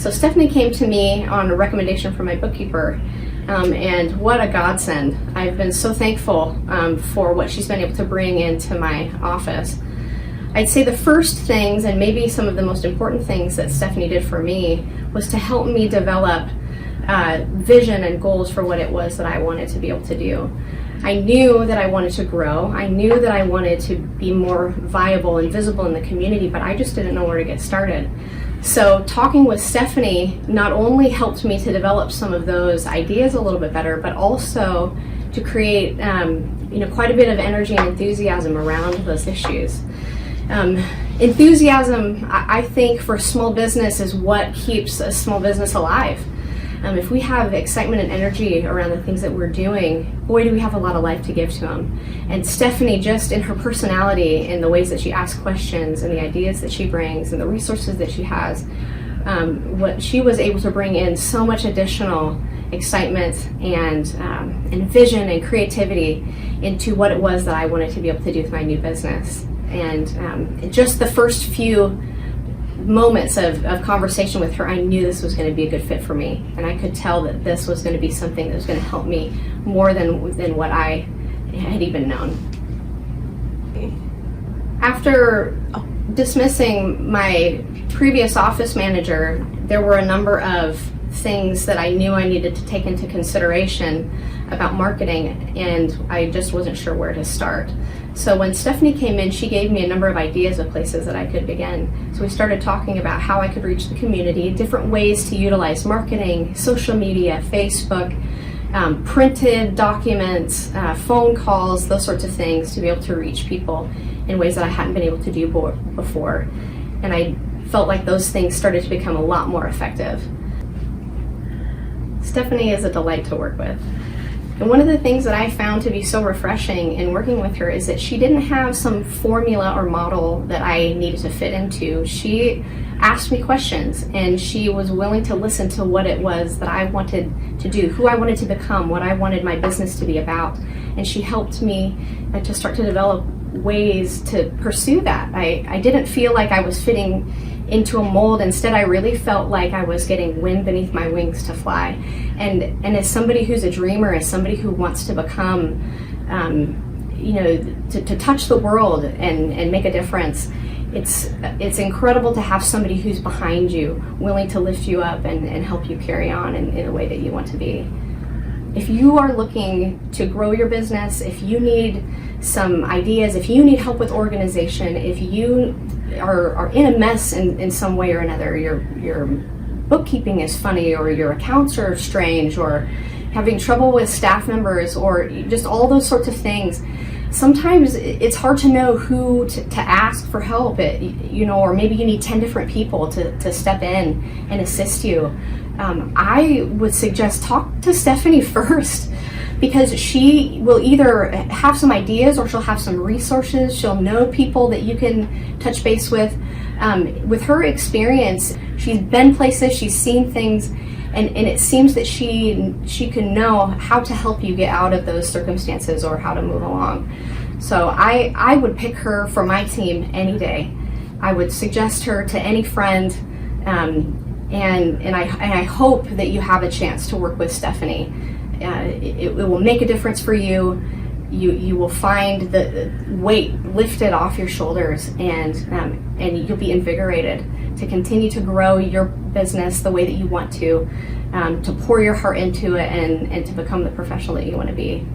So Stephanie came to me on a recommendation from my bookkeeper, and what a godsend. I've been so thankful for what she's been able to bring into my office. I'd say the first things, and maybe some of the most important things that Stephanie did for me, was to help me develop vision and goals for what it was that I wanted to be able to do. I knew that I wanted to grow. I knew that I wanted to be more viable and visible in the community, but I just didn't know where to get started. So talking with Stephanie not only helped me to develop some of those ideas a little bit better, but also to create quite a bit of energy and enthusiasm around those issues. Enthusiasm, I think, for small business is what keeps a small business alive. If we have excitement and energy around the things that we're doing, boy, do we have a lot of life to give to them. And Stephanie, just in her personality, in the ways that she asks questions and the ideas that she brings and the resources that she has, what she was able to bring in so much additional excitement and vision and creativity into what it was that I wanted to be able to do with my new business. And just the first few moments of conversation with her, I knew this was going to be a good fit for me, and I could tell that this was going to be something that was going to help me more than what I had even known. After dismissing my previous office manager, there were a number of things that I knew I needed to take into consideration about marketing, and I just wasn't sure where to start. So when Stephanie came in, she gave me a number of ideas of places that I could begin. So we started talking about how I could reach the community, different ways to utilize marketing, social media, Facebook, printed documents, phone calls, those sorts of things, to be able to reach people in ways that I hadn't been able to do before. And I felt like those things started to become a lot more effective. Stephanie is a delight to work with. And one of the things that I found to be so refreshing in working with her is that she didn't have some formula or model that I needed to fit into. She asked me questions, and she was willing to listen to what it was that I wanted to do, who I wanted to become, what I wanted my business to be about. And she helped me to start to develop ways to pursue that. I didn't feel like I was fitting into a mold. Instead, I really felt like I was getting wind beneath my wings to fly. And as somebody who's a dreamer, as somebody who wants to become, to touch the world and make a difference, it's incredible to have somebody who's behind you, willing to lift you up and help you carry on in a way that you want to be. If you are looking to grow your business, if you need some ideas, if you need help with organization, if you are in a mess in some way or another, your bookkeeping is funny, or your accounts are strange, or having trouble with staff members, or just all those sorts of things, sometimes it's hard to know who to ask for help, or maybe you need 10 different people to step in and assist you. I would suggest talk to Stephanie first, because she will either have some ideas or she'll have some resources. She'll know people that you can touch base with. With her experience, she's been places, she's seen things, and it seems that she can know how to help you get out of those circumstances or how to move along. So I would pick her for my team any day. I would suggest her to any friend, and I hope that you have a chance to work with Stephanie. It will make a difference for you. You will find the weight lifted off your shoulders, and you'll be invigorated to continue to grow your business the way that you want to pour your heart into it, and to become the professional that you want to be.